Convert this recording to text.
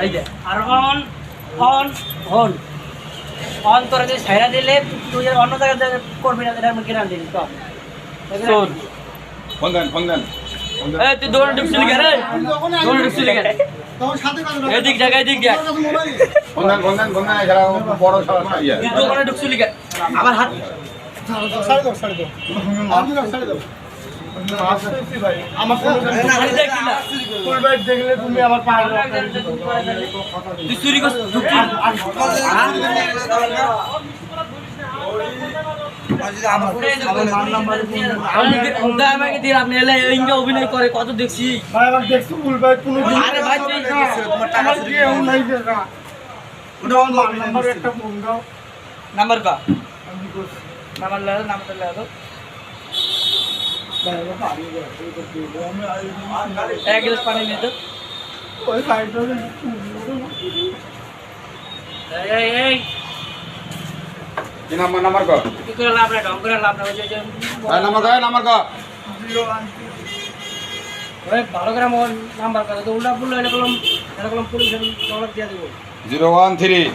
এই যে আর on on on on তোরা যদি ছাইরা দিলে তুই আর অন্য জায়গায় করবি না, এটা আমি কিনা দিবি তো শোন ফোন দেন এই তুই দৌড়ে ঢুকছিলি কেন রে? দৌড়ে ঢুকছিলি কেন? এদিক দেখ এদিক দেখ ফোন দেন এছাড়া বড় সারা ইয়ে তুই দোকানে ঢুকছিলি কেন? আমার হাত দেখলে তুমি আমার তুই চুরি করছিস ঢুকছিস আমাকে দিয়ে আপনি এলে ইঙ্গা অভিনয় করে কত দেখছি ভাই আমার দেখছো ভুল ভাই কোনো আরে ভাই তুই আমার কেউ নাই দেখা ওটা আমার নাম্বার একটা ফোন দাও নাম্বার কা নাম্বার লাগা নাম্বার লাগা এক গ্লাস পানি নিয়ে তো ওই সাইডটা এই এই কি নাম্বার কো কি করে লাভ রে ঢং করে লাভ না ওই যে নাম্বার কো ওই ভালো করে আমার নাম্বার কথা তো উল্টা পুল্লা এটা কলম পুলিশের দৌলত দিয়ে দেবো 013